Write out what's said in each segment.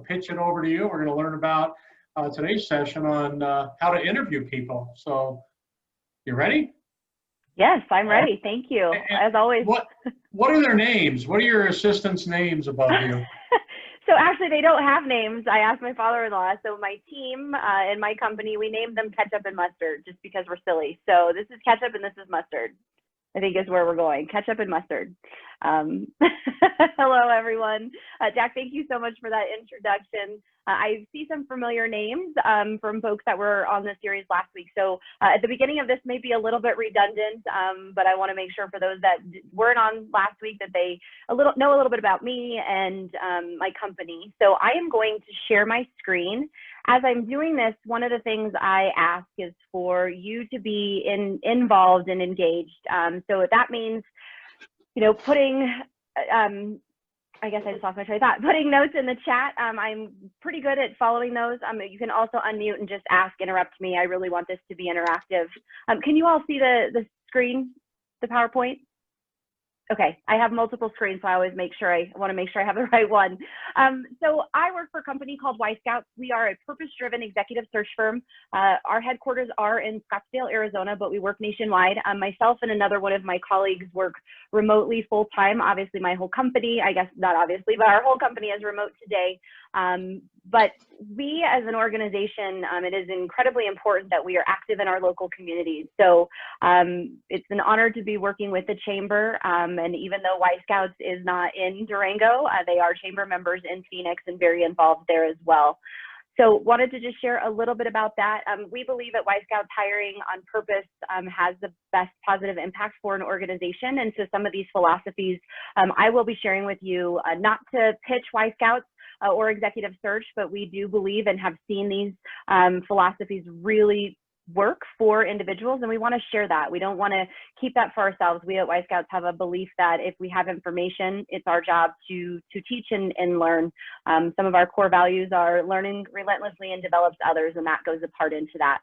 pitch it over to you. We're going to learn about today's session on how to interview people. So, you ready? Yes, I'm ready. Thank you. As always. What are their names? What are your assistants' names above you? So actually, they don't have names. I asked my father-in-law. So my team and my company, we named them Ketchup and Mustard just because we're silly. So this is Ketchup and this is Mustard, I think is where we're going. Ketchup and Mustard. Hello, everyone. Jack, thank you so much for that introduction. I see some familiar names from folks that were on the series last week. So at the beginning of this may be a little bit redundant, but I want to make sure for those that weren't on last week that they know a little bit about me and my company. So I am going to share my screen. As I'm doing this, one of the things I ask is for you to be involved and engaged. So that means, you know, putting, I guess I just lost my train of thought. Putting notes in the chat. I'm pretty good at following those. You can also unmute and just ask, interrupt me. I really want this to be interactive. Can you all see the screen, the PowerPoint? Okay, I have multiple screens, so I always want to make sure I have the right one. So I work for a company called Y Scouts. We are a purpose-driven executive search firm. Our headquarters are in Scottsdale, Arizona, but we work nationwide. Myself and another one of my colleagues work remotely full-time. Obviously, my whole company, I guess not obviously, but our whole company is remote today. But we as an organization, it is incredibly important that we are active in our local communities. So it's an honor to be working with the Chamber. And even though Y Scouts is not in Durango, they are Chamber members in Phoenix and very involved there as well. So wanted to just share a little bit about that. We believe at Y Scouts hiring on purpose has the best positive impact for an organization. And so some of these philosophies I will be sharing with you, not to pitch Y Scouts or executive search, but we do believe and have seen these philosophies really work for individuals, and we want to share that. We don't want to keep that for ourselves. We at Y Scouts have a belief that if we have information, it's our job to teach and learn. Some of our core values are learning relentlessly and develops others, and that goes a part into that.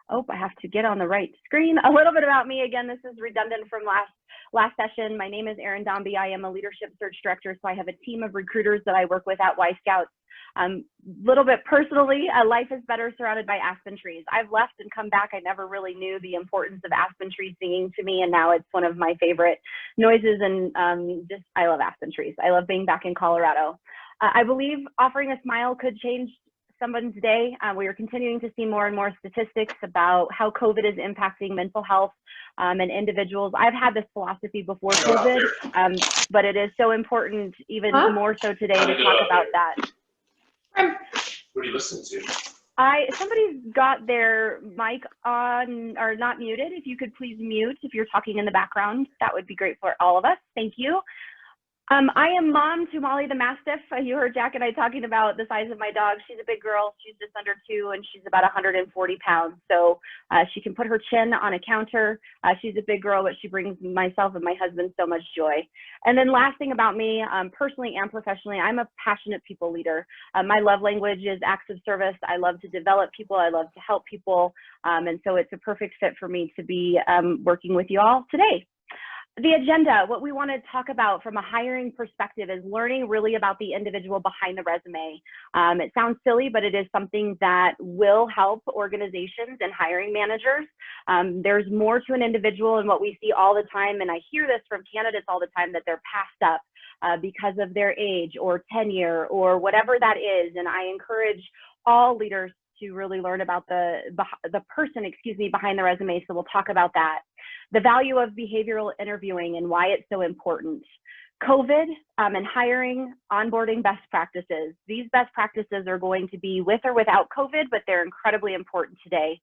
Oh, I have to get on the right screen. A little bit about me. Again, this is redundant from last session. My name is Erin Dombey. I am a leadership search director, so I have a team of recruiters that I work with at Y Scouts. Little bit personally, life is better surrounded by aspen trees. I've left and come back. I never really knew the importance of aspen trees singing to me, and now it's one of my favorite noises, and I love aspen trees. I love being back in Colorado. I believe offering a smile could change someone's day. We are continuing to see more and more statistics about how COVID is impacting mental health and individuals. I've had this philosophy before COVID, but it is so important, even more so today, to talk about that. What are you listening to? Somebody's got their mic on or not muted. If you could please mute if you're talking in the background, that would be great for all of us. Thank you. I am mom to Molly the Mastiff. You heard Jack and I talking about the size of my dog. She's a big girl. She's just under 2 and she's about 140 pounds. So she can put her chin on a counter. She's a big girl, but she brings myself and my husband so much joy. And then last thing about me, personally and professionally, I'm a passionate people leader. My love language is acts of service. I love to develop people. I love to help people. And so it's a perfect fit for me to be working with you all today. The agenda, what we want to talk about from a hiring perspective is learning really about the individual behind the resume. It sounds silly, but it is something that will help organizations and hiring managers. There's more to an individual, and what we see all the time, and I hear this from candidates all the time, that they're passed up because of their age or tenure or whatever that is. And I encourage all leaders to really learn about the person, behind the resume. So we'll talk about that. The value of behavioral interviewing and why it's so important. COVID and hiring, onboarding best practices. These best practices are going to be with or without COVID, but they're incredibly important today.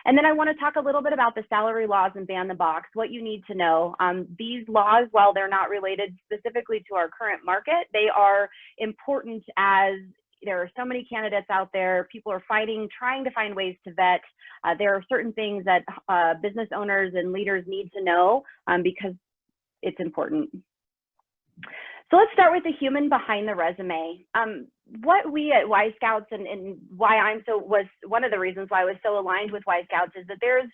And then I want to talk a little bit about the salary laws and ban the box, what you need to know. These laws, while they're not related specifically to our current market, they are important as there are so many candidates out there. People are trying to find ways to vet. There are certain things that business owners and leaders need to know because it's important. So let's start with the human behind the resume. What we at Y Scouts and why was one of the reasons why I was so aligned with Y Scouts is that there's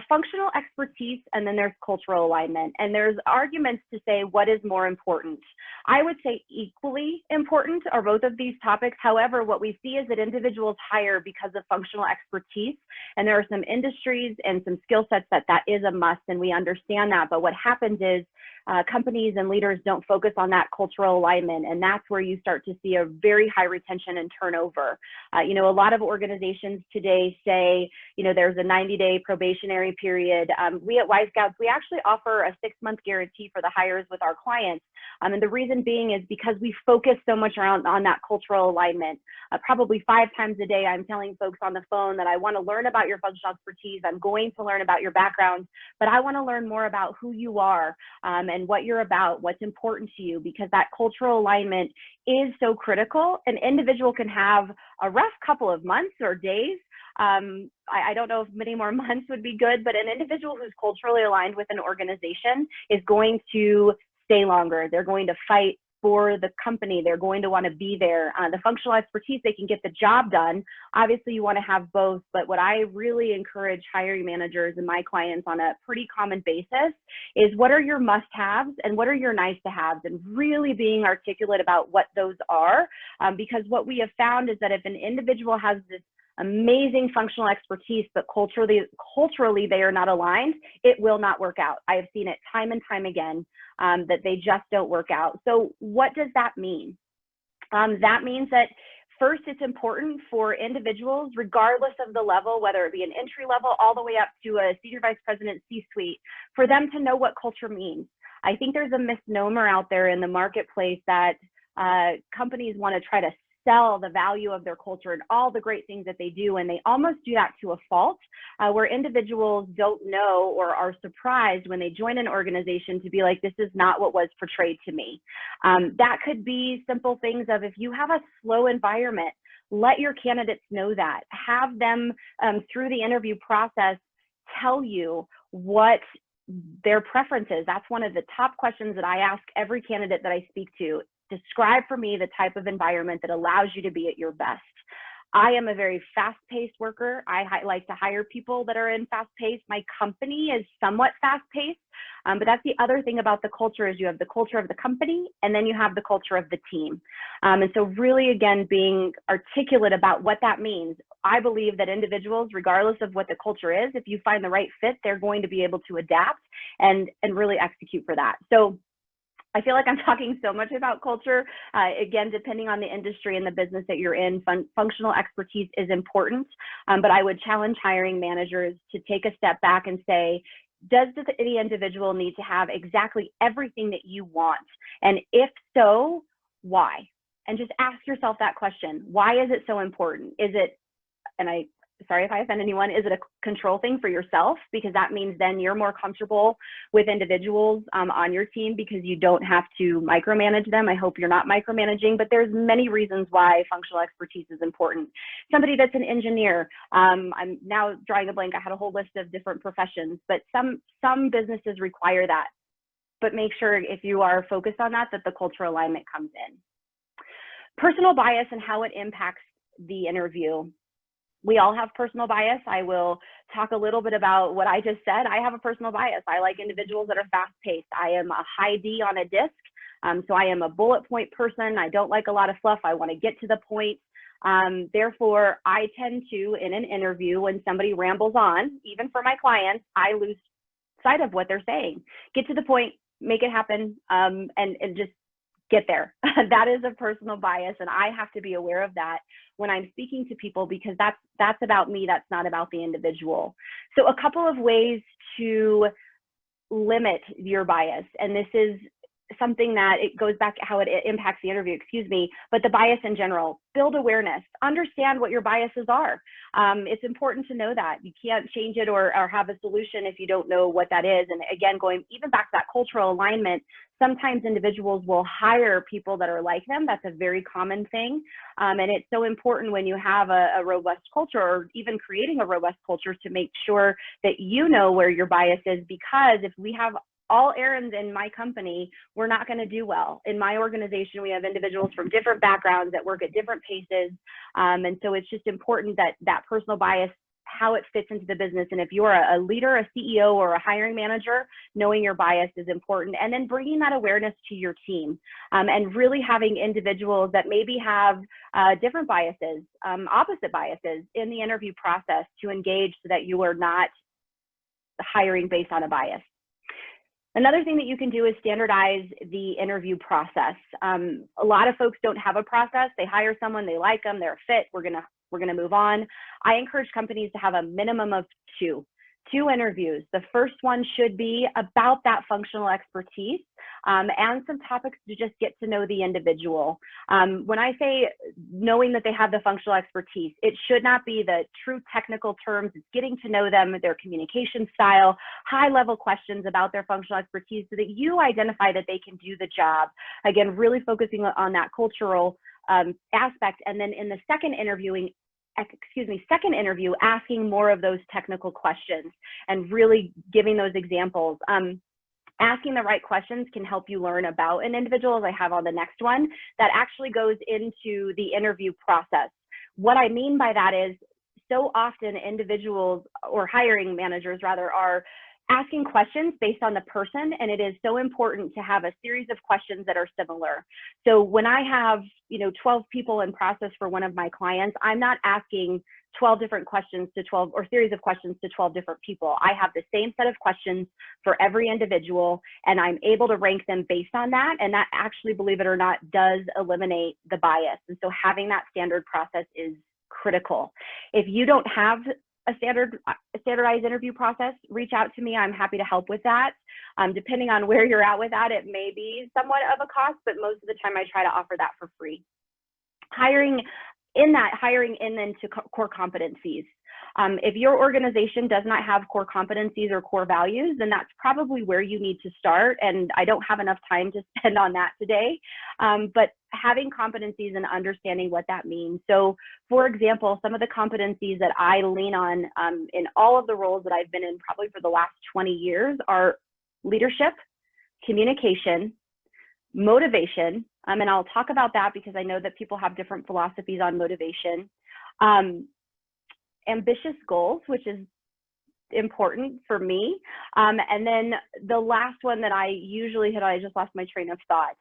functional expertise, and then there's cultural alignment. And there's arguments to say what is more important. I would say equally important are both of these topics. However, what we see is that individuals hire because of functional expertise, and there are some industries and some skill sets that is a must, and we understand that. But what happens is companies and leaders don't focus on that cultural alignment, and that's where you start to see a very high retention and turnover. You know, a lot of organizations today say, you know, there's a 90-day probationary period. We at Y-Scouts, we actually offer a 6-month guarantee for the hires with our clients. And the reason being is because we focus so much around on that cultural alignment. Probably 5 times a day, I'm telling folks on the phone that I want to learn about your functional expertise. I'm going to learn about your background, but I want to learn more about who you are and what you're about, what's important to you, because that cultural alignment is so critical. An individual can have a rough couple of months or days. I don't know if many more months would be good, but an individual who's culturally aligned with an organization is going to stay longer. They're going to fight for the company. They're going to want to be there. The functional expertise, they can get the job done. Obviously, you want to have both, but what I really encourage hiring managers and my clients on a pretty common basis is what are your must-haves and what are your nice-to-haves, and really being articulate about what those are. Because what we have found is that if an individual has this amazing functional expertise, but culturally they are not aligned, it will not work out. I have seen it time and time again that they just don't work out. So what does that mean? That means that first, it's important for individuals, regardless of the level, whether it be an entry level all the way up to a senior vice president C-suite, for them to know what culture means. I think there's a misnomer out there in the marketplace that companies want to try to sell the value of their culture and all the great things that they do, and they almost do that to a fault, where individuals don't know or are surprised when they join an organization to be like, this is not what was portrayed to me. That could be simple things of, if you have a slow environment, let your candidates know that. Have them through the interview process tell you what their preference is. That's one of the top questions that I ask every candidate that I speak to. Describe for me the type of environment that allows you to be at your best. I am a very fast-paced worker. I like to hire people that are in fast-paced. My company is somewhat fast-paced, but that's the other thing about the culture is you have the culture of the company, and then you have the culture of the team. And so really, again, being articulate about what that means. I believe that individuals, regardless of what the culture is, if you find the right fit, they're going to be able to adapt and really execute for that. So I feel like I'm talking so much about culture. Again, depending on the industry and the business that you're in, functional expertise is important, but I would challenge hiring managers to take a step back and say, does the individual need to have exactly everything that you want? And if so, why? And just ask yourself that question. Why is it so important? Is it, and sorry if I offend anyone, is it a control thing for yourself? Because that means then you're more comfortable with individuals on your team because you don't have to micromanage them. I hope you're not micromanaging, but there's many reasons why functional expertise is important. Somebody that's an engineer, I'm now drawing a blank, I had a whole list of different professions, but some businesses require that. But make sure if you are focused on that, that the cultural alignment comes in. Personal bias and how it impacts the interview. We all have personal bias. I will talk a little bit about what I just said. I have a personal bias. I like individuals that are fast-paced. I am a high D on a disc, so I am a bullet point person. I don't like a lot of fluff. I want to get to the point. Therefore, I tend to, in an interview, when somebody rambles on, even for my clients, I lose sight of what they're saying. Get to the point, make it happen, and just get there. That is a personal bias, and I have to be aware of that when I'm speaking to people, because that's about me, that's not about the individual. So a couple of ways to limit your bias, and this is something that it goes back how it impacts the interview, excuse me, but the bias in general. Build awareness, understand what your biases are. It's important to know that. You can't change it or have a solution if you don't know what that is. And again, going even back to that cultural alignment, sometimes individuals will hire people that are like them. That's a very common thing. And it's so important when you have a robust culture, or even creating a robust culture, to make sure that you know where your bias is, because if we have all errands in my company, we're not going to do well. In my organization, we have individuals from different backgrounds that work at different paces. And so it's just important that that personal bias how it fits into the business. And if you're a leader, a CEO, or a hiring manager, knowing your bias is important. And then bringing that awareness to your team, and really having individuals that maybe have different biases, opposite biases in the interview process to engage so that you are not hiring based on a bias. Another thing that you can do is standardize the interview process. A lot of folks don't have a process. They hire someone, they like them, they're a fit, we're gonna move on. I encourage companies to have a minimum of two interviews. The first one should be about that functional expertise, and some topics to just get to know the individual. When I say knowing that they have the functional expertise, it should not be the true technical terms. It's getting to know them, their communication style, high-level questions about their functional expertise so that you identify that they can do the job. Again, really focusing on that cultural aspect. And then in the second interview, asking more of those technical questions and really giving those examples. Asking the right questions can help you learn about an individual, as I have on the next one, that actually goes into the interview process. What I mean by that is, so often individuals, or hiring managers rather, are asking questions based on the person, and it is so important to have a series of questions that are similar. So when I have 12 people in process for one of my clients, I'm not asking 12 different questions to 12, or series of questions to 12 different people. I have the same set of questions for every individual, and I'm able to rank them based on that. And that actually, believe it or not, does eliminate the bias. And so having that standard process is critical. If you don't have a standardized interview process, reach out to me. I'm happy to help with that. Depending on where you're at with that, it may be somewhat of a cost, but most of the time I try to offer that for free. Hiring into core competencies. If your organization does not have core competencies or core values, then that's probably where you need to start. And I don't have enough time to spend on that today, but having competencies and understanding what that means. So for example, some of the competencies that I lean on in all of the roles that I've been in probably for the last 20 years are leadership, communication, motivation, and I'll talk about that because I know that people have different philosophies on motivation. Ambitious goals, which is important for me. And then the last one that I usually hit on, I just lost my train of thought.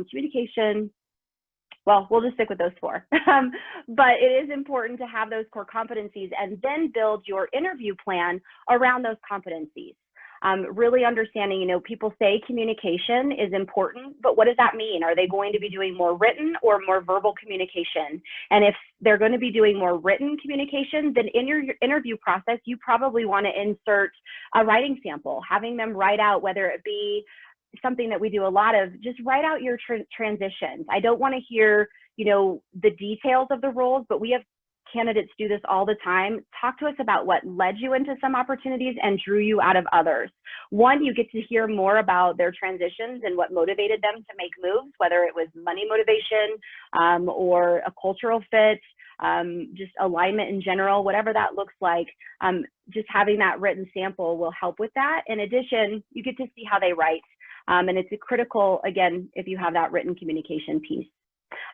Communication, well, we'll just stick with those four. But it is important to have those core competencies and then build your interview plan around those competencies. Really understanding, people say communication is important, but what does that mean? Are they going to be doing more written or more verbal communication? And if they're going to be doing more written communication, then in your interview process, you probably want to insert a writing sample, having them write out, whether it be something that we do a lot of, just write out your transitions. I don't want to hear, the details of the roles, but we have candidates do this all the time. Talk to us about what led you into some opportunities and drew you out of others. One, you get to hear more about their transitions and what motivated them to make moves, whether it was money motivation or a cultural fit, just alignment in general, whatever that looks like. Just having that written sample will help with that. In addition, you get to see how they write. And it's a critical, again, if you have that written communication piece.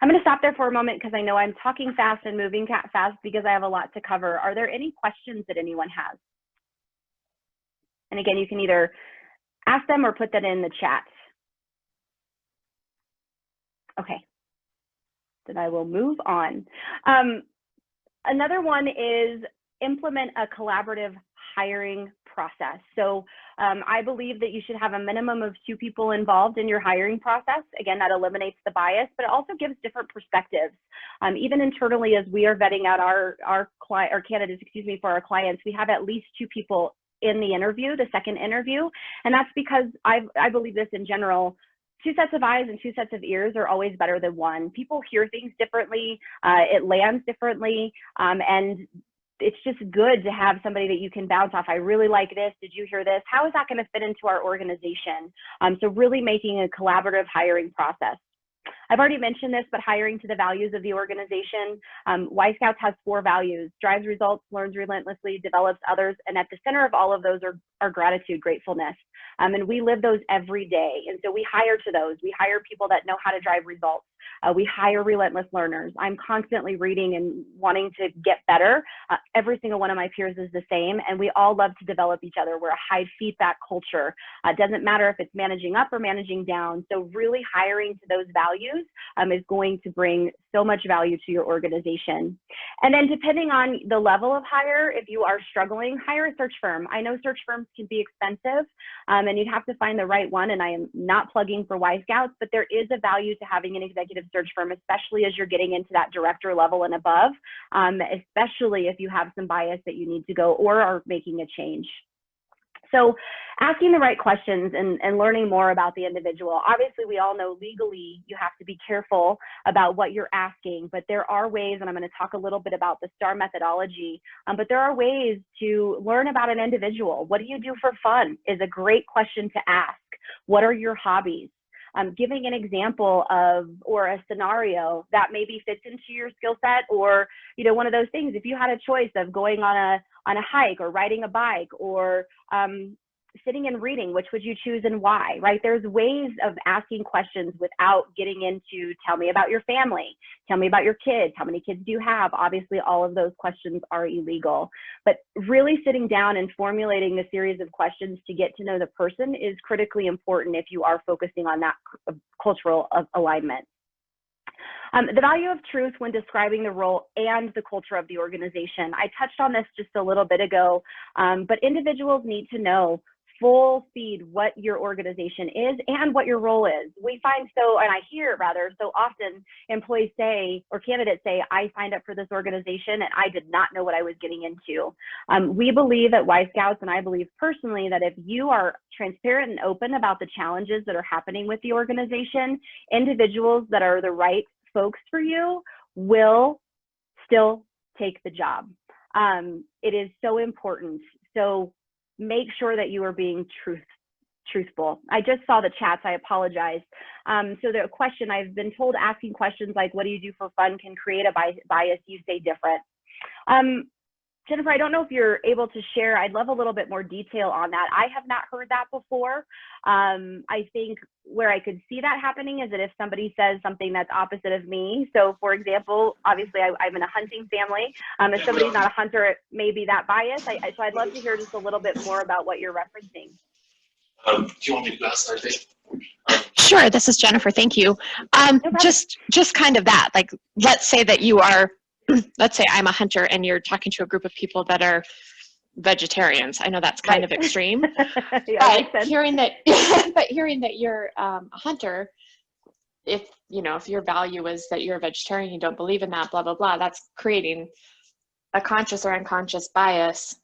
I'm going to stop there for a moment because I know I'm talking fast and moving fast because I have a lot to cover. Are there any questions that anyone has? And again, you can either ask them or put that in the chat. Okay, then I will move on. Another one is implement a collaborative hiring process. So I believe that you should have a minimum of 2 people involved in your hiring process. Again, that eliminates the bias, but it also gives different perspectives. Even internally, as we are vetting out our candidates, for our clients, we have at least 2 people in the interview, the second interview. And that's because I believe this in general. 2 sets of eyes and 2 sets of ears are always better than one. People hear things differently, it lands differently, and it's just good to have somebody that you can bounce off. I really like this. Did you hear this? How is that going to fit into our organization? So really making a collaborative hiring process. I've already mentioned this, but hiring to the values of the organization. Y Scouts has 4 values: drives results, learns relentlessly, develops others. And at the center of all of those are gratitude, gratefulness. And we live those every day. And so we hire to those. We hire people that know how to drive results. We hire relentless learners. I'm constantly reading and wanting to get better. Every single one of my peers is the same, and we all love to develop each other. We're a high feedback culture. It doesn't matter if it's managing up or managing down. So really hiring to those values is going to bring so much value to your organization. And then depending on the level of hire, if you are struggling, hire a search firm. I know search firms can be expensive, and you'd have to find the right one. And I am not plugging for Y Scouts, but there is a value to having an executive search firm, especially as you're getting into that director level and above, especially if you have some bias that you need to go or are making a change. So asking the right questions and learning more about the individual. Obviously, we all know legally you have to be careful about what you're asking, but there are ways, and I'm going to talk a little bit about the STAR methodology, but there are ways to learn about an individual. What do you do for fun is a great question to ask. What are your hobbies? Giving an example of, or a scenario that maybe fits into your skill set, or, you know, one of those things, if you had a choice of going on a hike or riding a bike or sitting and reading, which would you choose and why, right? There's ways of asking questions without getting into, tell me about your family, tell me about your kids, how many kids do you have? Obviously, all of those questions are illegal, but really sitting down and formulating a series of questions to get to know the person is critically important if you are focusing on that cultural alignment. The value of truth when describing the role and the culture of the organization. I touched on this just a little bit ago, but individuals need to know full speed what your organization is and what your role is. We find and I hear rather so often employees say, or candidates say, I signed up for this organization and I did not know what I was getting into. We believe at Y Scouts, and I believe personally, that if you are transparent and open about the challenges that are happening with the organization, individuals that are the right folks for you will still take the job. It is so important. So make sure that you are being truthful. I just saw the chats, I apologize. So the question, I've been told asking questions like, what do you do for fun can create a bias, you say different. Jennifer, I don't know if you're able to share. I'd love a little bit more detail on that. I have not heard that before. I think where I could see that happening is that if somebody says something that's opposite of me. So for example, obviously I'm in a hunting family. If somebody's not a hunter, it may be that bias. So I'd love to hear just a little bit more about what you're referencing. Do you want me to go outside, Dave? Sure, this is Jennifer, thank you. Just kind of that, like, let's say that you are, let's say I'm a hunter and you're talking to a group of people that are vegetarians. I know that's kind of extreme, Yeah, but hearing that, you're a hunter, if your value is that you're a vegetarian, you don't believe in that, blah, blah, blah, that's creating a conscious or unconscious bias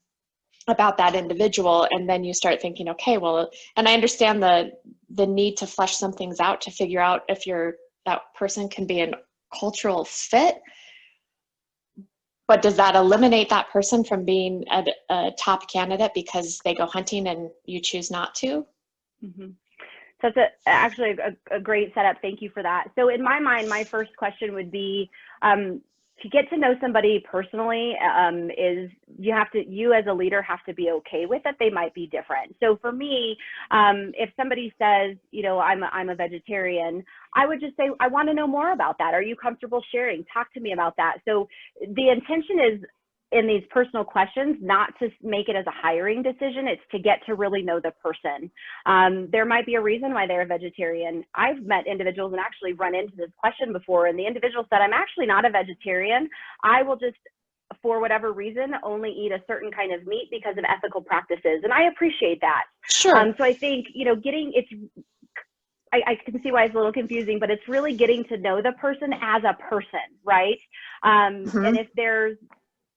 about that individual. And then you start thinking, okay, well, and I understand the need to flesh some things out to figure out if that person can be a cultural fit. But does that eliminate that person from being a top candidate because they go hunting and you choose not to? Mm-hmm. So that's actually a great setup. Thank you for that. So in my mind, my first question would be, to get to know somebody personally, you as a leader have to be okay with that they might be different. So for me, if somebody says, I'm a vegetarian, I would just say, I want to know more about that. Are you comfortable sharing? Talk to me about that. So the intention is, in these personal questions, not to make it as a hiring decision, it's to get to really know the person. There might be a reason why they're a vegetarian. I've met individuals and actually run into this question before, and the individual said, I'm actually not a vegetarian. I will just, for whatever reason, only eat a certain kind of meat because of ethical practices. And I appreciate that. Sure. So I think, I can see why it's a little confusing, but it's really getting to know the person as a person, right? Mm-hmm. And if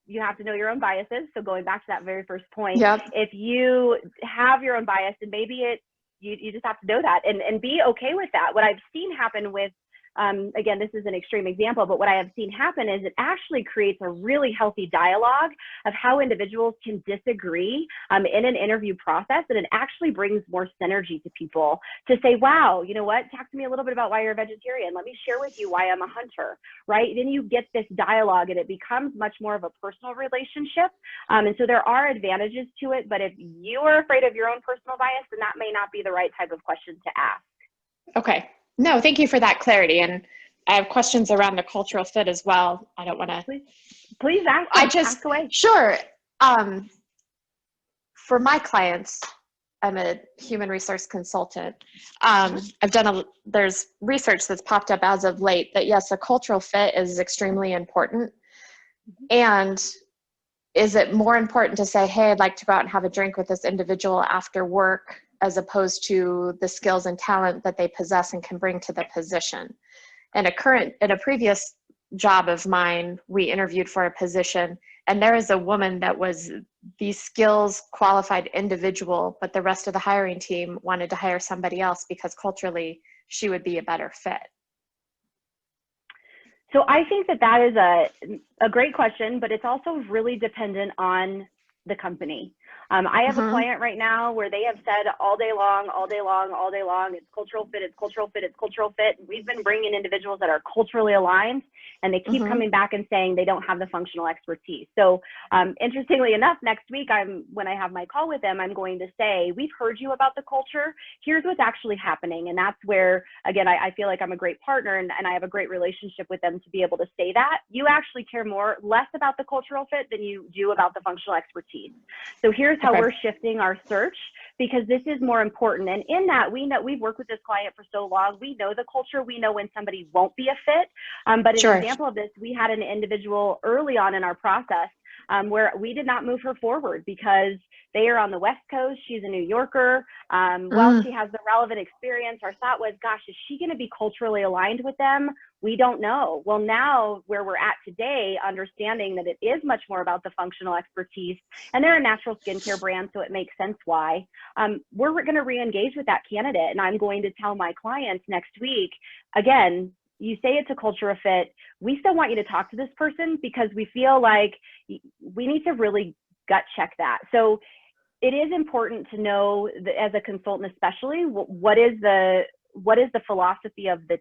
you have to know your own biases. So going back to that very first point, Yep. If you have your own bias, and maybe you just have to know that and be okay with that. What I've seen happen with, again, this is an extreme example, but what I have seen happen is it actually creates a really healthy dialogue of how individuals can disagree in an interview process, and it actually brings more synergy to people to say, wow, you know what, talk to me a little bit about why you're a vegetarian. Let me share with you why I'm a hunter, right? Then you get this dialogue and it becomes much more of a personal relationship. And so there are advantages to it, but if you are afraid of your own personal bias, then that may not be the right type of question to ask. Okay. No, thank you for that clarity. And I have questions around the cultural fit as well. I don't want to. Please ask. Ask away. Sure. For my clients, I'm a human resource consultant. There's research that's popped up as of late that yes, a cultural fit is extremely important. And is it more important to say, hey, I'd like to go out and have a drink with this individual after work, as opposed to the skills and talent that they possess and can bring to the position? In a previous job of mine, we interviewed for a position, and there is a woman that was the skills qualified individual, but the rest of the hiring team wanted to hire somebody else because culturally she would be a better fit. So I think that is a great question, but it's also really dependent on the company. I have a client right now where they have said all day long, it's cultural fit, it's cultural fit, it's cultural fit. We've been bringing individuals that are culturally aligned, and they keep coming back and saying they don't have the functional expertise. So interestingly enough, next week, when I have my call with them, I'm going to say, we've heard you about the culture. Here's what's actually happening. And that's where, again, I feel like I'm a great partner, and I have a great relationship with them to be able to say that. You actually care less about the cultural fit than you do about the functional expertise. So here's how we're shifting our search, because this is more important. And in that, we know we've worked with this client for so long. We know the culture. We know when somebody won't be a fit. But an example of this, we had an individual early on in our process where we did not move her forward because they are on the West Coast. She's a New Yorker. While she has the relevant experience, our thought was, gosh, is she going to be culturally aligned with them? We don't know. Well, now where we're at today, understanding that it is much more about the functional expertise, and they're a natural skincare brand, so it makes sense why. We're going to re-engage with that candidate, and I'm going to tell my clients next week, again, you say it's a culture fit. We still want you to talk to this person because we feel like we need to really gut check that. So it is important to know that as a consultant, especially, what is the philosophy of the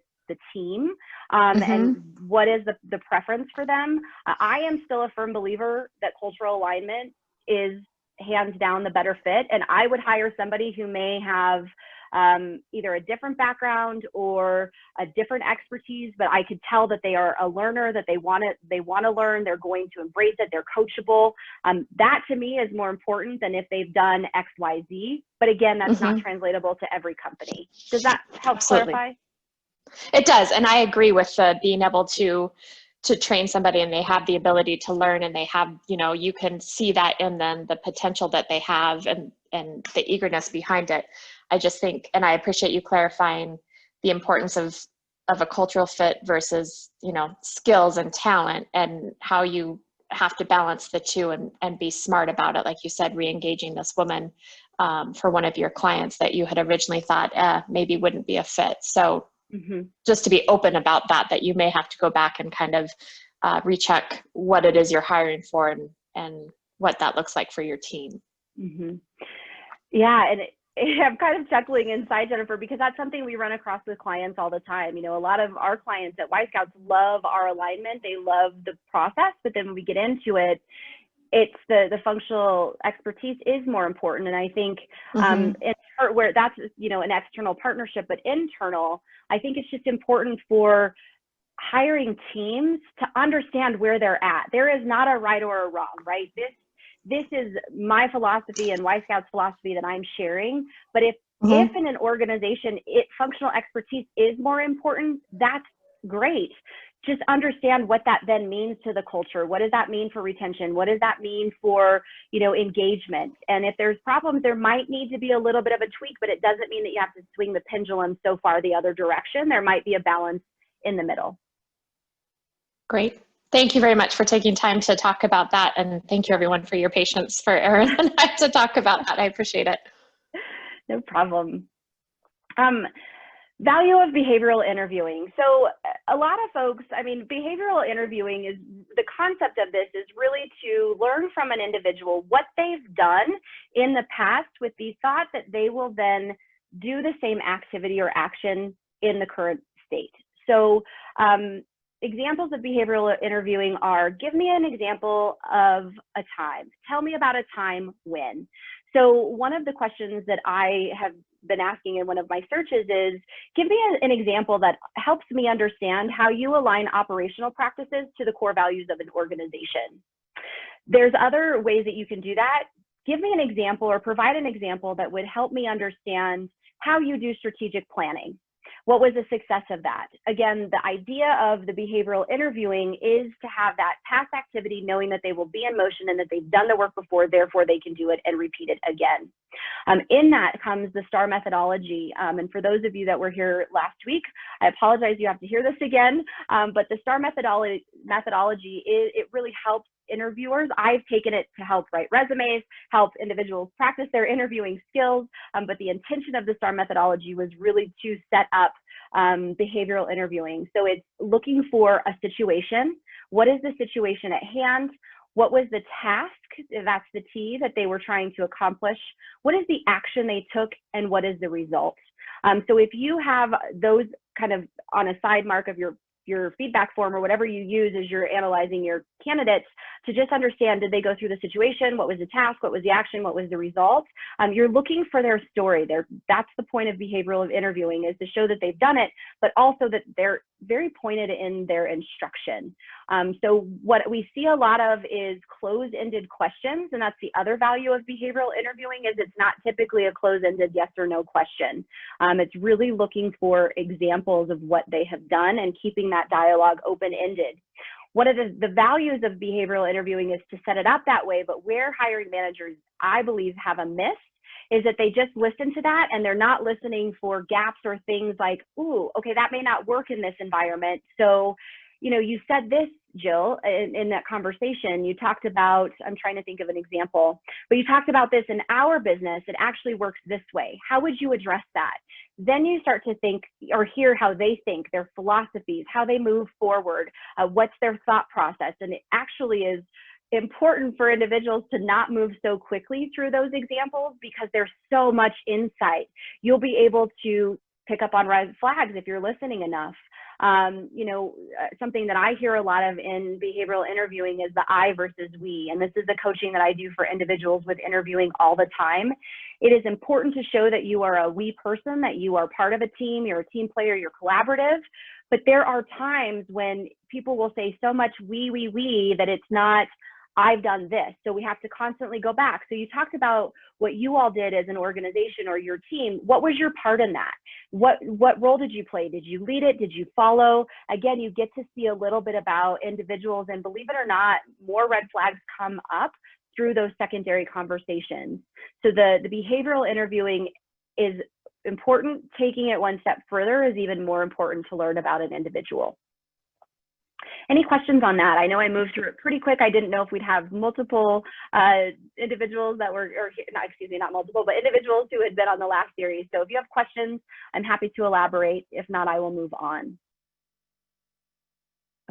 team, and what is the preference for them. I am still a firm believer that cultural alignment is hands down the better fit, and I would hire somebody who may have either a different background or a different expertise, but I could tell that they are a learner, that they want to learn, they're going to embrace it, they're coachable. That to me is more important than if they've done X, Y, Z. But again, that's not translatable to every company. Does that help clarify? It does. And I agree with being able to train somebody, and they have the ability to learn, and they have, you can see that in them, the potential that they have, and the eagerness behind it. I just think, and I appreciate you clarifying the importance of a cultural fit versus, skills and talent, and how you have to balance the two and be smart about it. Like you said, re-engaging this woman for one of your clients that you had originally thought maybe wouldn't be a fit. So just to be open about that you may have to go back and kind of recheck what it is you're hiring for, and what that looks like for your team. Yeah, and I'm kind of chuckling inside, Jennifer, because that's something we run across with clients all the time. A lot of our clients at Y Scouts love our alignment. They love the process, but then when we get into it, it's the functional expertise is more important. And I think where that's, an external partnership, but internal, I think it's just important for hiring teams to understand where they're at. There is not a right or a wrong, right? This is my philosophy and Y Scouts philosophy that I'm sharing. But if in an organization, functional expertise is more important, that's great. Just understand what that then means to the culture. What does that mean for retention? What does that mean for, engagement? And if there's problems, there might need to be a little bit of a tweak, but it doesn't mean that you have to swing the pendulum so far the other direction. There might be a balance in the middle. Great. Thank you very much for taking time to talk about that. And thank you everyone for your patience for Erin and I to talk about that. I appreciate it. No problem. Value of behavioral interviewing. So a lot of folks, behavioral interviewing is, the concept of this is really to learn from an individual what they've done in the past with the thought that they will then do the same activity or action in the current state. So examples of behavioral interviewing are, give me an example of a time. Tell me about a time when. So one of the questions that I have been asking in one of my searches is, give me an example that helps me understand how you align operational practices to the core values of an organization. There's other ways that you can do that. Give me an example or provide an example that would help me understand how you do strategic planning. What was the success of that? Again, the idea of the behavioral interviewing is to have that past activity, knowing that they will be in motion and that they've done the work before, therefore they can do it and repeat it again. In that comes the STAR methodology. And for those of you that were here last week, I apologize, you have to hear this again, but the STAR methodology, it really helps interviewers. I've taken it to help write resumes, help individuals practice their interviewing skills, but the intention of the STAR methodology was really to set up behavioral interviewing. So it's looking for a situation. What is the situation at hand? What was the task, that's the T, that they were trying to accomplish? What is the action they took, and what is the result? So if you have those kind of on a side mark of your feedback form or whatever you use as you're analyzing your candidates, to just understand, did they go through the situation? What was the task? What was the action? What was the result? You're looking for their story. That's the point of behavioral interviewing, is to show that they've done it, but also that they're very pointed in their instruction. So what we see a lot of is closed-ended questions, and that's the other value of behavioral interviewing, is it's not typically a closed-ended yes or no question. It's really looking for examples of what they have done and keeping that dialogue open-ended. One of the values of behavioral interviewing is to set it up that way, but where hiring managers, I believe, have a miss is that they just listen to that and they're not listening for gaps or things like, ooh, okay, that may not work in this environment. So, you know, you said this, Jill, in that conversation, you talked about, I'm trying to think of an example, but you talked about this in our business, it actually works this way. How would you address that? Then you start to think or hear how they think, their philosophies, how they move forward, what's their thought process. And it actually is important for individuals to not move so quickly through those examples because there's so much insight. You'll be able to pick up on red flags if you're listening enough. You know, something that I hear a lot of in behavioral interviewing is the I versus we. And this is the coaching that I do for individuals with interviewing all the time. It is important to show that you are a we person, that you are part of a team, you're a team player, you're collaborative. But there are times when people will say so much we that it's not, I've done this. So we have to constantly go back. So you talked about what you all did as an organization or your team. What was your part in that? What role did you play? Did you lead it? Did you follow? Again, you get to see a little bit about individuals, and believe it or not, more red flags come up through those secondary conversations. So the behavioral interviewing is important. Taking it one step further is even more important to learn about an individual. Any questions on that? I know I moved through it pretty quick. I didn't know if we'd have multiple individuals that were, or not, excuse me, not multiple, but individuals who had been on the last series. So if you have questions, I'm happy to elaborate. If not, I will move on.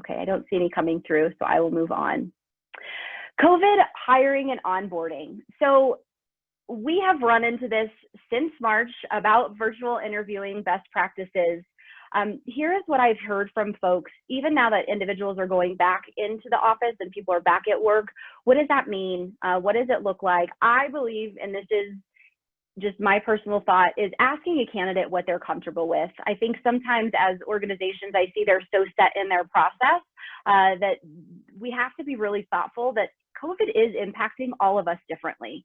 Okay, I don't see any coming through, so I will move on. COVID hiring and onboarding. So we have run into this since March about virtual interviewing best practices. Here is what I've heard from folks, even now that individuals are going back into the office and people are back at work. What does that mean? What does it look like? I believe, and this is just my personal thought, is asking a candidate what they're comfortable with. I think sometimes as organizations, I see they're so set in their process that we have to be really thoughtful that COVID is impacting all of us differently.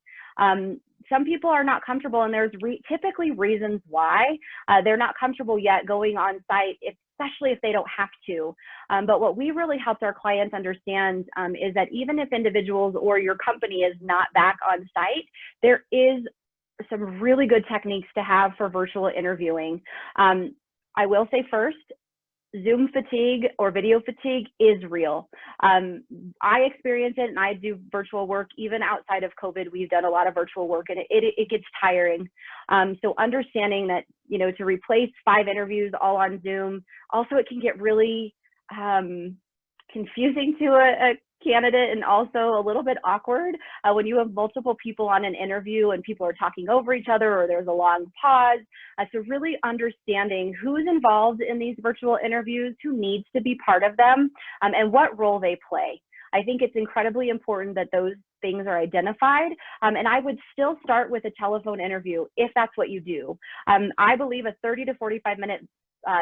Some people are not comfortable, and there's typically reasons why they're not comfortable yet going on site, especially if they don't have to. But what we really helped our clients understand is that even if individuals or your company is not back on site, there is some really good techniques to have for virtual interviewing. I will say first, Zoom fatigue or video fatigue is real. I experience it, and I do virtual work even outside of COVID. We've done a lot of virtual work, and it gets tiring. So understanding that, you know, to replace 5 interviews all on Zoom, also it can get really confusing to a candidate, and also a little bit awkward when you have multiple people on an interview and people are talking over each other, or there's a long pause. So really understanding who's involved in these virtual interviews, who needs to be part of them, and what role they play. I think it's incredibly important that those things are identified. And I would still start with a telephone interview if that's what you do. I believe a 30 to 45-minute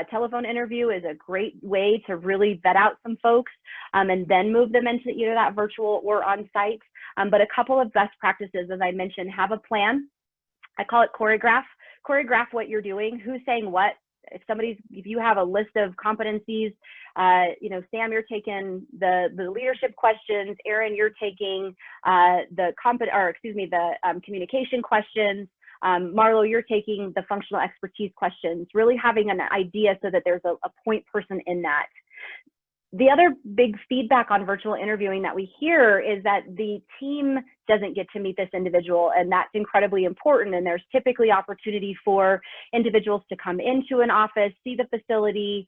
telephone interview is a great way to really vet out some folks and then move them into either that virtual or on-site. But a couple of best practices, as I mentioned, have a plan. I call it choreograph. Choreograph what you're doing, who's saying what. If you have a list of competencies, Sam, you're taking the leadership questions. Aaron, you're taking the communication questions. Marlo, you're taking the functional expertise questions. Really having an idea so that there's a point person in that. The other big feedback on virtual interviewing that we hear is that the team doesn't get to meet this individual, and that's incredibly important. And there's typically opportunity for individuals to come into an office, see the facility,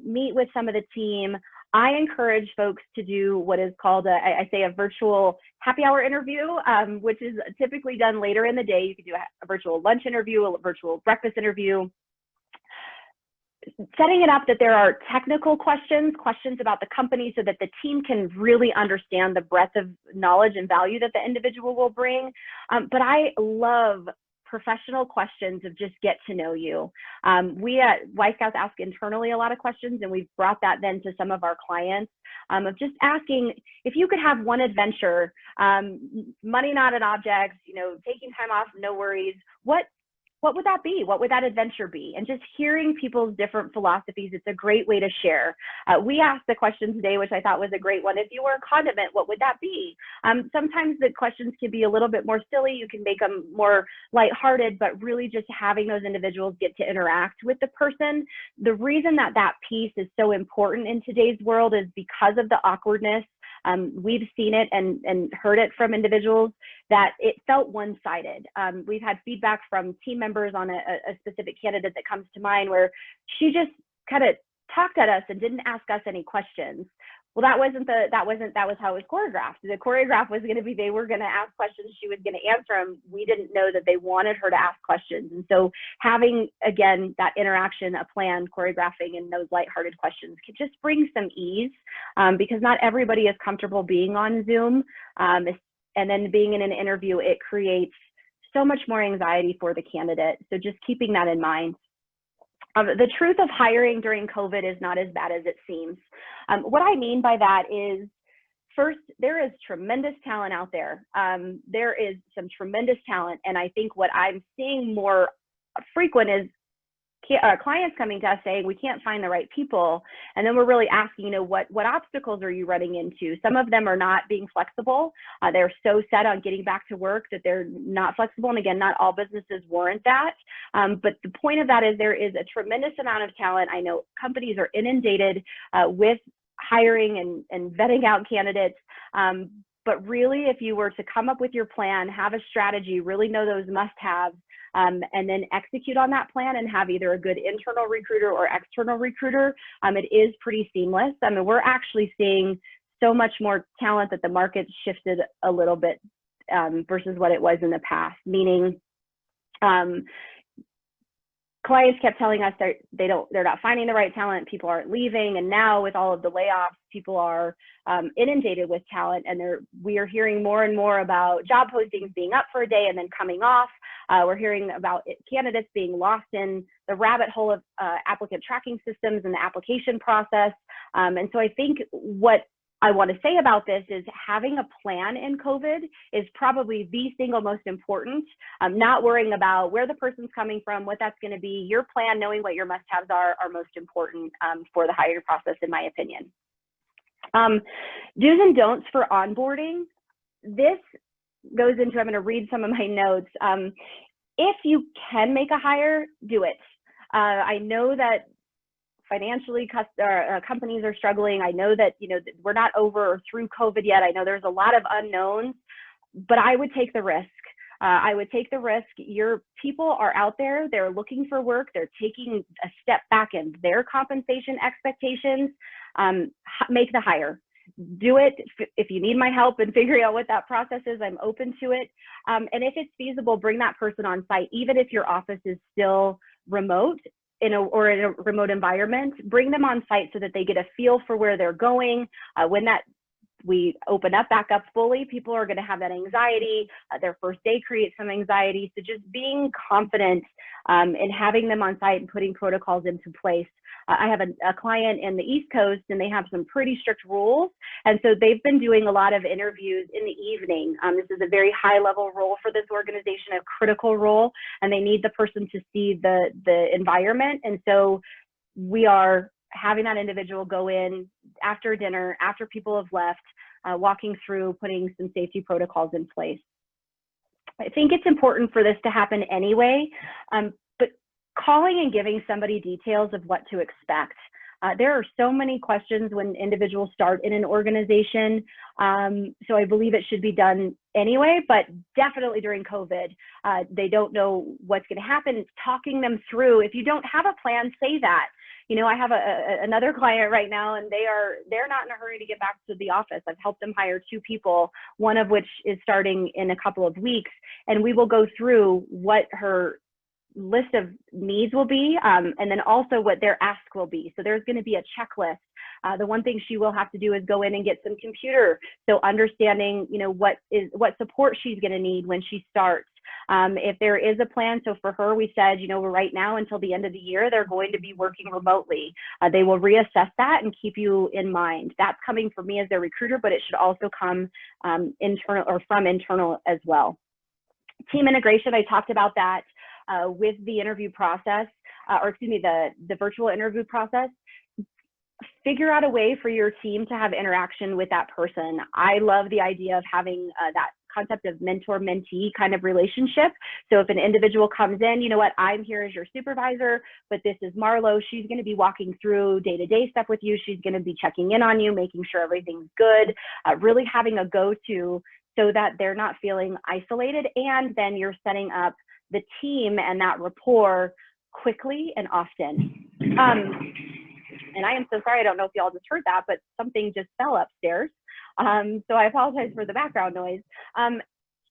meet with some of the team. I encourage folks to do what is called a virtual happy hour interview, which is typically done later in the day. You could do a virtual lunch interview, a virtual breakfast interview. Setting it up that there are technical questions about the company so that the team can really understand the breadth of knowledge and value that the individual will bring. But I love professional questions of just get to know you. We at Y Scouts ask internally a lot of questions, and we've brought that then to some of our clients of just asking if you could have one adventure, money not an object, taking time off, no worries. What would that be? What would that adventure be? And just hearing people's different philosophies, it's a great way to share. We asked the question today, which I thought was a great one. If you were a condiment, what would that be? Sometimes the questions can be a little bit more silly. You can make them more lighthearted, but really just having those individuals get to interact with the person. The reason that piece is so important in today's world is because of the awkwardness. We've seen it and heard it from individuals that it felt one-sided. We've had feedback from team members on a specific candidate that comes to mind where she just kind of talked at us and didn't ask us any questions. Well, that was how it was choreographed. The choreograph was going to be, they were going to ask questions, she was going to answer them. We didn't know that they wanted her to ask questions. And so having, again, that interaction, a plan, choreographing, and those lighthearted questions could just bring some ease because not everybody is comfortable being on Zoom. And then being in an interview, it creates so much more anxiety for the candidate. So just keeping that in mind. The truth of hiring during COVID is not as bad as it seems. What I mean by that is, first, there is tremendous talent out there. There is some tremendous talent. And I think what I'm seeing more frequent is clients coming to us saying, we can't find the right people. And then we're really asking, what obstacles are you running into? Some of them are not being flexible. They're so set on getting back to work that they're not flexible. And again, not all businesses warrant that. But the point of that is there is a tremendous amount of talent. I know companies are inundated with hiring and vetting out candidates. But really, if you were to come up with your plan, have a strategy, really know those must-haves, and then execute on that plan and have either a good internal recruiter or external recruiter, it is pretty seamless. I mean, we're actually seeing so much more talent that the market's shifted a little bit versus what it was in the past, meaning clients kept telling us they're not finding the right talent, people aren't leaving, and now with all of the layoffs, people are inundated with talent, and we are hearing more and more about job postings being up for a day and then coming off. We're hearing about candidates being lost in the rabbit hole of applicant tracking systems and the application process. And so I think what I want to say about this is having a plan in COVID is probably the single most important. Not worrying about where the person's coming from, what that's going to be. Your plan, knowing what your must-haves are most important for the hiring process, in my opinion. Do's and don'ts for onboarding. This goes into, I'm going to read some of my notes. If you can make a hire, do it. I know that financially companies are struggling. I know that we're not over or through COVID yet. I know there's a lot of unknowns, but I would take the risk. I would take the risk. Your people are out there. They're looking for work. They're taking a step back in their compensation expectations. Make the hire. Do it. If you need my help in figuring out what that process is, I'm open to it. And if it's feasible, bring that person on site, even if your office is still remote or in a remote environment. Bring them on site so that they get a feel for where they're going. When that we open up back up fully, people are going to have that anxiety. Their first day creates some anxiety. So just being confident in having them on site and putting protocols into place. I have a client in the East Coast, and they have some pretty strict rules. And so they've been doing a lot of interviews in the evening. This is a very high level role for this organization, a critical role, and they need the person to see the environment. And so we are having that individual go in after dinner, after people have left, walking through, putting some safety protocols in place. I think it's important for this to happen anyway, but calling and giving somebody details of what to expect. There are so many questions when individuals start in an organization, so I believe it should be done anyway, but definitely during COVID, they don't know what's going to happen. Talking them through, if you don't have a plan, say that. You know, I have another client right now, and they're not in a hurry to get back to the office. I've helped them hire 2 people, one of which is starting in a couple of weeks, and we will go through what her list of needs will be, and then also what their ask will be. So there's going to be a checklist. The one thing she will have to do is go in and get some computer. So understanding, you know, what support she's going to need when she starts. If there is a plan, so for her, we said, you know, right now until the end of the year, they're going to be working remotely. They will reassess that and keep you in mind. That's coming from me as their recruiter, but it should also come internal or from internal as well. Team integration, I talked about that with the interview process, or excuse me, the virtual interview process. Figure out a way for your team to have interaction with that person. I love the idea of having that concept of mentor-mentee kind of relationship. So if an individual comes in, you know what, I'm here as your supervisor, but this is Marlo. She's going to be walking through day-to-day stuff with you. She's going to be checking in on you, making sure everything's good, really having a go-to so that they're not feeling isolated. And then you're setting up the team and that rapport quickly and often. And I am so sorry, I don't know if y'all just heard that, but something just fell upstairs. So I apologize for the background noise. And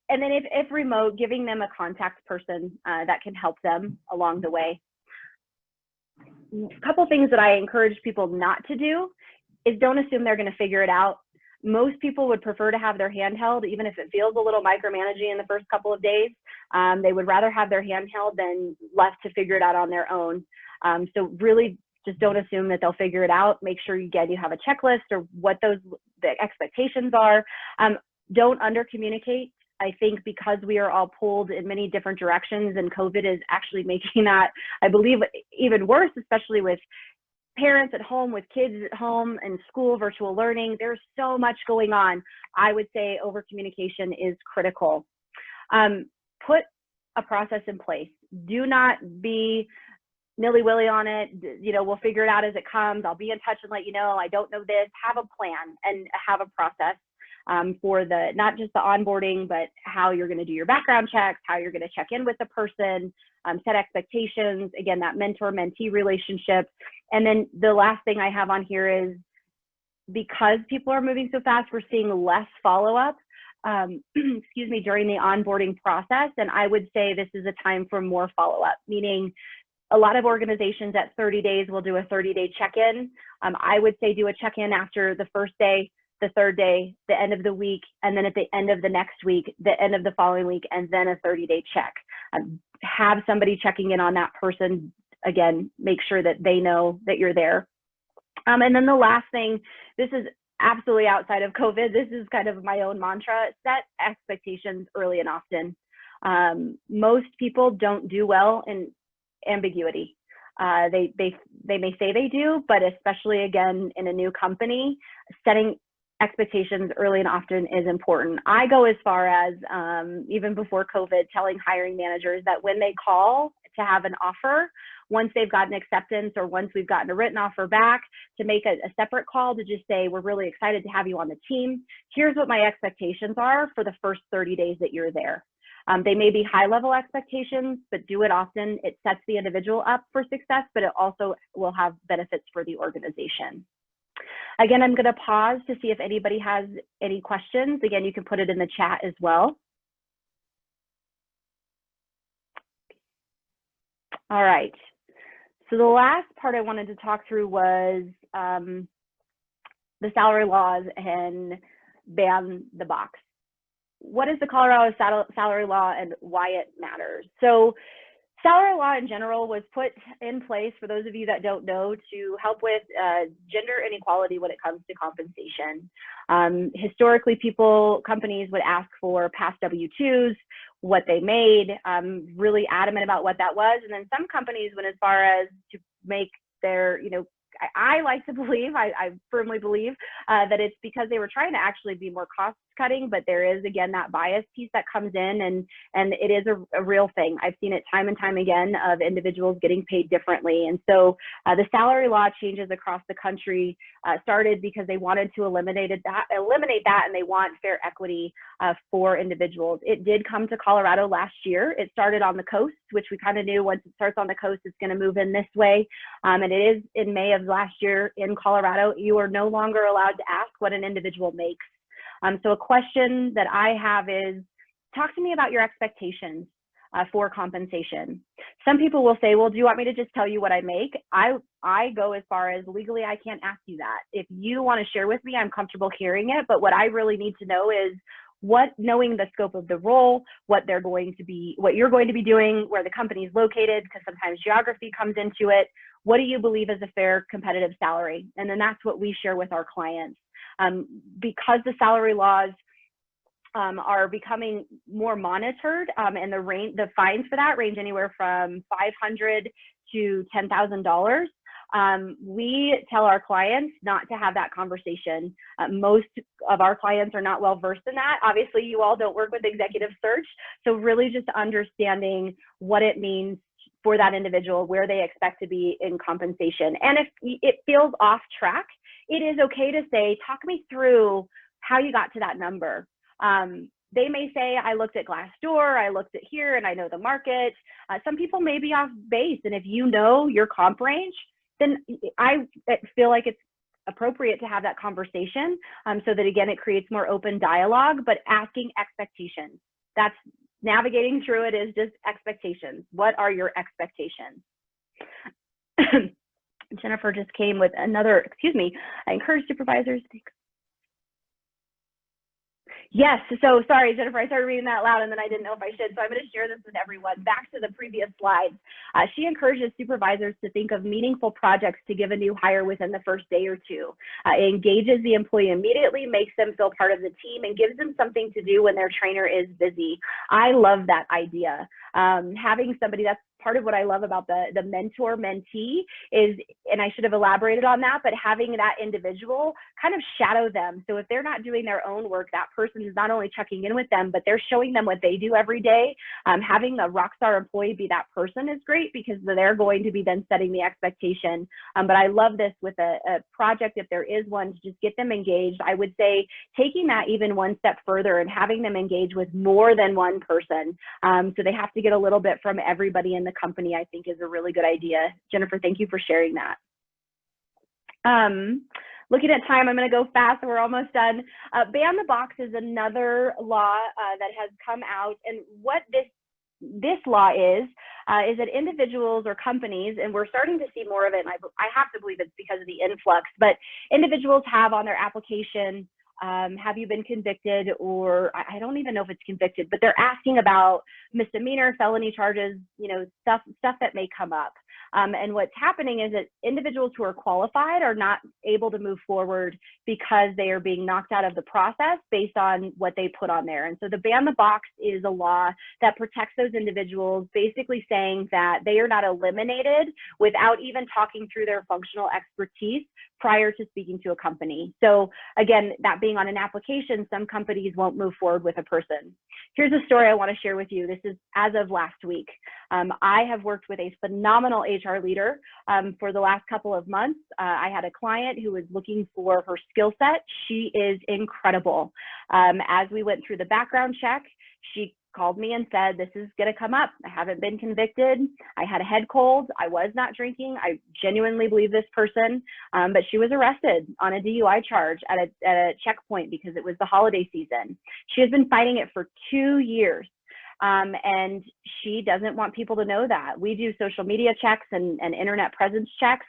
then if remote, giving them a contact person that can help them along the way. A couple things that I encourage people not to do is don't assume they're going to figure it out. Most people would prefer to have their hand held, even if it feels a little micromanaging in the first couple of days. They would rather have their hand held than left to figure it out on their own. So really, just don't assume that they'll figure it out. Make sure you have a checklist or what the expectations are. Don't under communicate. I think because we are all pulled in many different directions, and COVID is actually making that, I believe, even worse, especially with parents at home, with kids at home and school, virtual learning. There's so much going on. I would say over communication is critical. Put a process in place. Do not be nilly-willy on it. You know, we'll figure it out as it comes. I'll be in touch and let you know. I don't know this. Have a plan and have a process for not just the onboarding, but how you're going to do your background checks, how you're going to check in with the person, set expectations. Again, that mentor-mentee relationship. And then the last thing I have on here is, because people are moving so fast, we're seeing less follow-up, excuse me, during the onboarding process. And I would say this is a time for more follow-up, meaning a lot of organizations at 30 days will do a 30-day check-in. I would say do a check-in after the first day, the third day, the end of the week, and then at the end of the next week, the end of the following week, and then a 30-day check. Have somebody checking in on that person. Again, make sure that they know that you're there. And then the last thing, this is absolutely outside of COVID. This is kind of my own mantra: set expectations early and often. Most people don't do well in ambiguity. They may say they do, but especially again in a new company, setting expectations early and often is important. I go as far as even before COVID, telling hiring managers that when they call to have an offer, once they've gotten acceptance or once we've gotten a written offer back, to make a separate call to just say, we're really excited to have you on the team. Here's what my expectations are for the first 30 days that you're there. They may be high-level expectations, but do it often. It sets the individual up for success, but it also will have benefits for the organization. Again, I'm going to pause to see if anybody has any questions. Again, you can put it in the chat as well. All right. So the last part I wanted to talk through was the salary laws and ban the box. What is the Colorado salary law and why it matters? So salary law in general was put in place, for those of you that don't know, to help with gender inequality when it comes to compensation. Historically, companies would ask for past W-2s, what they made, really adamant about what that was. And then some companies went as far as to make their, I like to believe, I firmly believe that it's because they were trying to actually be more cost cutting, but there is, again, that bias piece that comes in, and it is a real thing. I've seen it time and time again of individuals getting paid differently. And so the salary law changes across the country started because they wanted to eliminate that, and they want fair equity for individuals. It did come to Colorado last year. It started on the coast, which we kind of knew once it starts on the coast, it's going to move in this way. And it is in May of last year in Colorado. You are no longer allowed to ask what an individual makes. So a question that I have is, talk to me about your expectations for compensation. Some people will say, well, do you want me to just tell you what I make? I go as far as legally, I can't ask you that. If you want to share with me, I'm comfortable hearing it. But what I really need to know is knowing the scope of the role, what you're going to be doing, where the company is located, because sometimes geography comes into it. What do you believe is a fair competitive salary? And then that's what we share with our clients. Because the salary laws are becoming more monitored, and the fines for that range anywhere from $500 to $10,000. We tell our clients not to have that conversation. Most of our clients are not well versed in that. Obviously, you all don't work with executive search, so really just understanding what it means for that individual, where they expect to be in compensation. And if it feels off track, it is okay to say, talk me through how you got to that number. They may say, I looked at Glassdoor, I looked at here, and I know the market. Some people may be off base, and if you know your comp range, then I feel like it's appropriate to have that conversation so that, again, it creates more open dialogue, but asking expectations. That's navigating through it is just expectations. What are your expectations? Jennifer just came with another, I encourage supervisors to. Yes, so sorry, Jennifer, I started reading that loud and then I didn't know if I should, so I'm going to share this with everyone. Back to the previous slides. She encourages supervisors to think of meaningful projects to give a new hire within the first day or two. It engages the employee immediately, makes them feel part of the team, and gives them something to do when their trainer is busy. I love that idea. Having somebody, that's part of what I love about the mentor-mentee is, and I should have elaborated on that, but having that individual kind of shadow them. So if they're not doing their own work, that person is not only checking in with them, but they're showing them what they do every day. Having a rockstar employee be that person is great because they're going to be then setting the expectation. But I love this with a project, if there is one, to just get them engaged. I would say taking that even one step further and having them engage with more than one person. So they have to get a little bit from everybody in the company, I think is a really good idea. Jennifer, thank you for sharing that. Looking at time, I'm going to go fast. We're almost done. Ban the box is another law that has come out, and what this law is that individuals or companies, and we're starting to see more of it, and I have to believe it's because of the influx, but individuals have on their application, have you been convicted, or I don't even know if it's convicted, but they're asking about misdemeanor, felony charges, stuff that may come up. And what's happening is that individuals who are qualified are not able to move forward because they are being knocked out of the process based on what they put on there. And so the Ban the Box is a law that protects those individuals, basically saying that they are not eliminated without even talking through their functional expertise prior to speaking to a company. So again, that being on an application, some companies won't move forward with a person. Here's a story I want to share with you. This is as of last week. I have worked with a phenomenal HR leader for the last couple of months. I had a client who was looking for her skill set. She is incredible. As we went through the background check, she called me and said, this is going to come up. I haven't been convicted. I had a head cold. I was not drinking. I genuinely believe this person, but she was arrested on a DUI charge at a checkpoint because it was the holiday season. She has been fighting it for 2 years. And she doesn't want people to know that. We do social media checks and internet presence checks.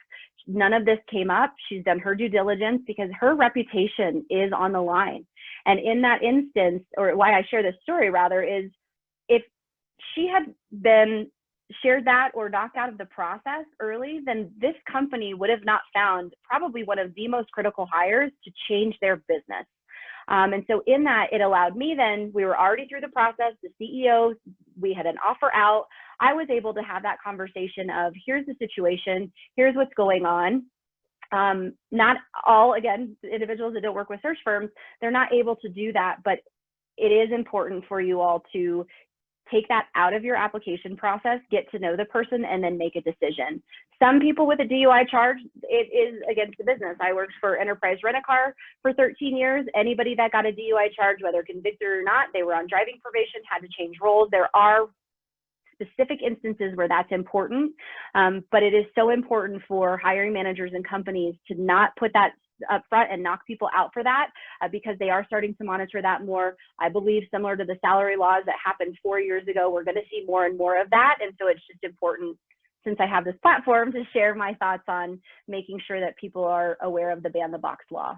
None of this came up. She's done her due diligence because her reputation is on the line. And in that instance, or why I share this story rather, is if she had been shared that or knocked out of the process early, then this company would have not found probably one of the most critical hires to change their business. And so in that, it allowed me then, we were already through the process, the CEO, we had an offer out. I was able to have that conversation of, here's the situation, here's what's going on. Not all, again, individuals that don't work with search firms, they're not able to do that, but it is important for you all to take that out of your application process, get to know the person, and then make a decision. Some people with a DUI charge, it is against the business. I worked for Enterprise Rent-A-Car for 13 years. Anybody that got a DUI charge, whether convicted or not, they were on driving probation, had to change roles. There are specific instances where that's important, but it is so important for hiring managers and companies to not put that up front and knock people out for that, because they are starting to monitor that more. I believe similar to the salary laws that happened 4 years ago, we're going to see more and more of that. And so it's just important, since I have this platform, to share my thoughts on making sure that people are aware of the ban the box law.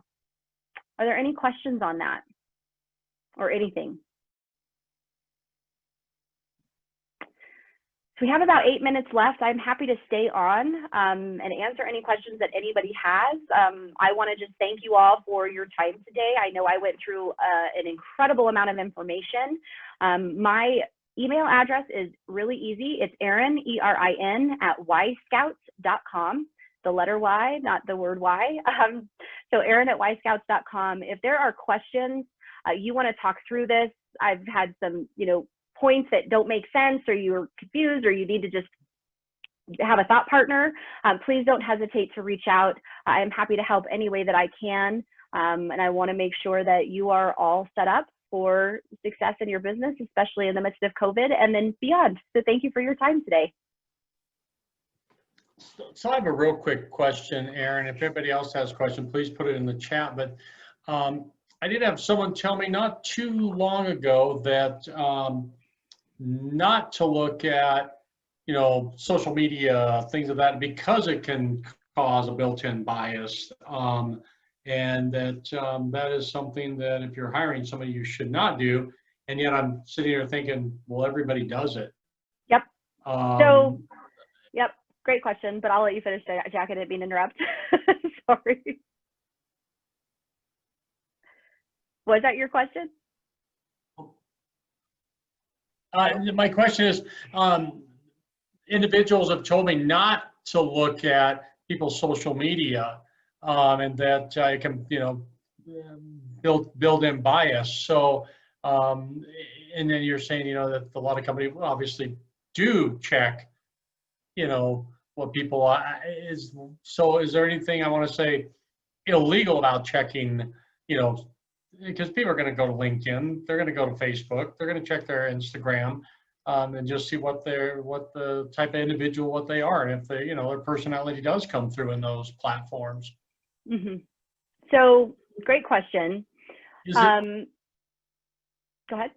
Are there any questions on that or anything? So we have about 8 minutes left. I'm happy to stay on and answer any questions that anybody has. I want to just thank you all for your time today. I know I went through an incredible amount of information. My email address is really easy. It's Erin, E-R-I-N, @yscouts.com. The letter Y, not the word Y. So Erin at yscouts.com. If there are questions, you want to talk through this, I've had some, points that don't make sense, or you're confused, or you need to just have a thought partner, please don't hesitate to reach out. I'm happy to help any way that I can. And I want to make sure that you are all set up for success in your business, especially in the midst of COVID and then beyond. So thank you for your time today. So I have a real quick question, Erin. If anybody else has a question, please put it in the chat. But I did have someone tell me not too long ago that not to look at, social media, things of that, because it can cause a built-in bias. And that is something that if you're hiring somebody, you should not do. And yet I'm sitting here thinking, well, everybody does it. Yep. Yep. Great question, but I'll let you finish, Jack. I didn't mean to interrupt. Sorry. Was that your question? My question is, individuals have told me not to look at people's social media, and that it can, build in bias. So, and then you're saying, that a lot of companies obviously do check, what people is. So, is there anything I want to say illegal about checking, because people are going to go to LinkedIn, they're going to go to Facebook, they're going to check their Instagram, and just see what the type of individual, what they are, and if they, their personality does come through in those platforms. Mm-hmm. So great question. Go ahead.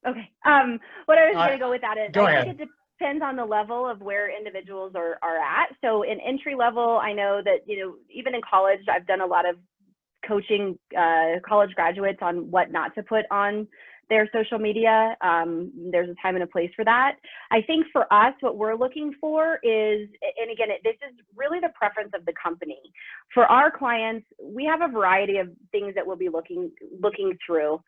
Okay. What I was going to go with that is, I think it depends on the level of where individuals are at. So in entry level, I know that, even in college, I've done a lot of coaching college graduates on what not to put on their social media. There's a time and a place for that. I think for us, what we're looking for is, and again, this is really the preference of the company. For our clients, we have a variety of things that we'll be looking through.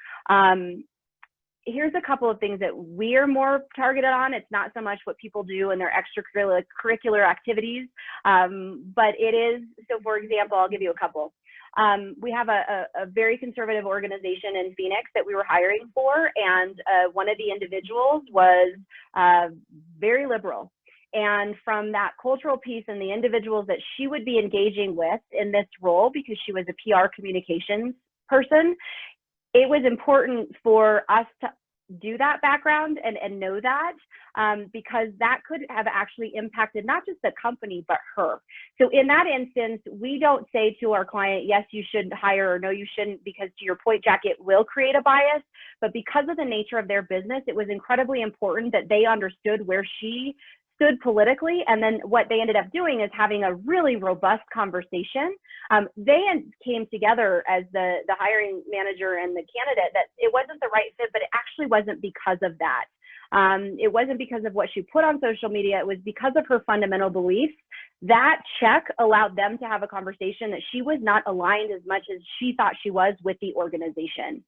Here's a couple of things that we're more targeted on. It's not so much what people do in their extracurricular activities, but it is, so for example, I'll give you a couple. We have a very conservative organization in Phoenix that we were hiring for, and one of the individuals was very liberal. And from that cultural piece and the individuals that she would be engaging with in this role, because she was a PR communications person, it was important for us to do that background and know that, because that could have actually impacted not just the company, but her. So in that instance, we don't say to our client, yes, you should hire, or no, you shouldn't, because to your point, Jack, it will create a bias. But because of the nature of their business, it was incredibly important that they understood where she stood politically, and then what they ended up doing is having a really robust conversation. They came together as the hiring manager and the candidate that it wasn't the right fit, but it actually wasn't because of that. It wasn't because of what she put on social media. It was because of her fundamental beliefs. That check allowed them to have a conversation that she was not aligned as much as she thought she was with the organization.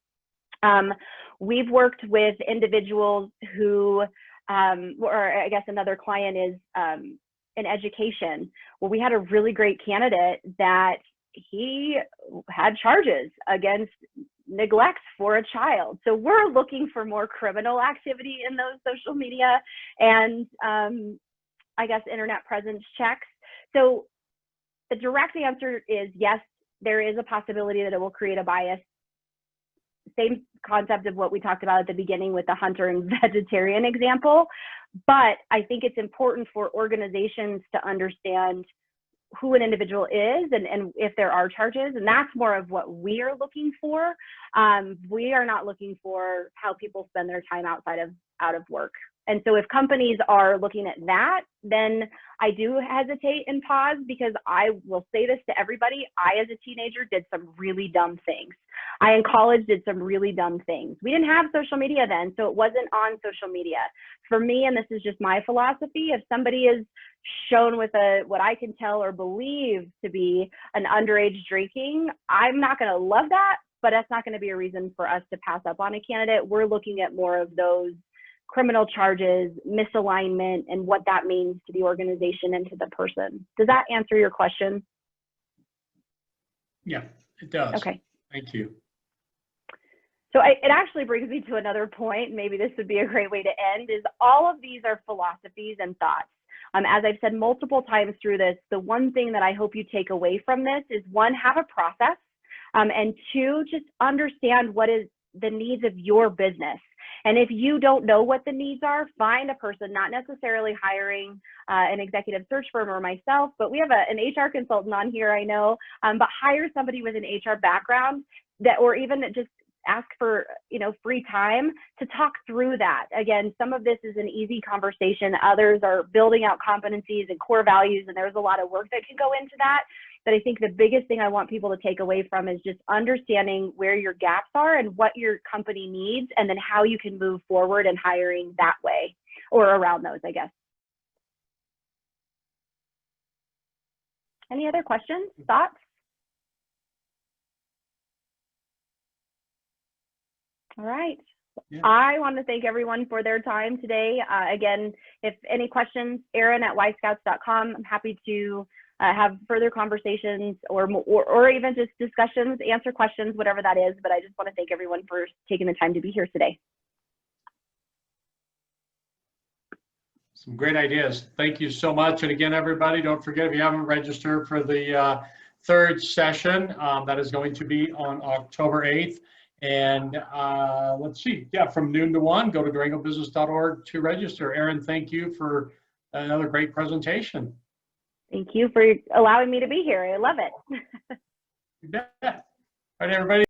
We've worked with individuals who, or I guess another client is in education. Well, we had a really great candidate that he had charges against neglect for a child. So we're looking for more criminal activity in those social media and I guess internet presence checks. So the direct answer is yes, there is a possibility that it will create a bias. Same concept of what we talked about at the beginning with the hunter and vegetarian example. But I think it's important for organizations to understand who an individual is and if there are charges. And that's more of what we are looking for. We are not looking for how people spend their time out of work. And so if companies are looking at that, then I do hesitate and pause, because I will say this to everybody. I, as a teenager, did some really dumb things. I, in college, did some really dumb things. We didn't have social media then, so it wasn't on social media. For me, and this is just my philosophy, if somebody is shown with what I can tell or believe to be an underage drinking, I'm not going to love that, but that's not going to be a reason for us to pass up on a candidate. We're looking at more of those criminal charges, misalignment, and what that means to the organization and to the person. Does that answer your question? Yeah, it does. Okay. Thank you. So it actually brings me to another point. Maybe this would be a great way to end, is all of these are philosophies and thoughts. As I've said multiple times through this, the one thing that I hope you take away from this is, one, have a process, and two, just understand what is the needs of your business. And if you don't know what the needs are, find a person, not necessarily hiring an executive search firm or myself, but we have an HR consultant on here, I know, but hire somebody with an HR background that, or even just ask for, free time to talk through that. Again, some of this is an easy conversation. Others are building out competencies and core values, and there's a lot of work that can go into that. But I think the biggest thing I want people to take away from is just understanding where your gaps are and what your company needs, and then how you can move forward in hiring that way, or around those, I guess. Any other questions, thoughts? All right. Yeah. I want to thank everyone for their time today. Again, if any questions, Erin@yscouts.com. I'm happy to have further conversations or even just discussions, answer questions, whatever that is. But I just want to thank everyone for taking the time to be here today. Some great ideas. Thank you so much. And again, everybody, don't forget, if you haven't registered for the third session, that is going to be on October 8th. And let's see, from noon to 1, go to durangobusiness.org to register. Erin, thank you for another great presentation. Thank you for allowing me to be here. I love it. You bet. All right, everybody.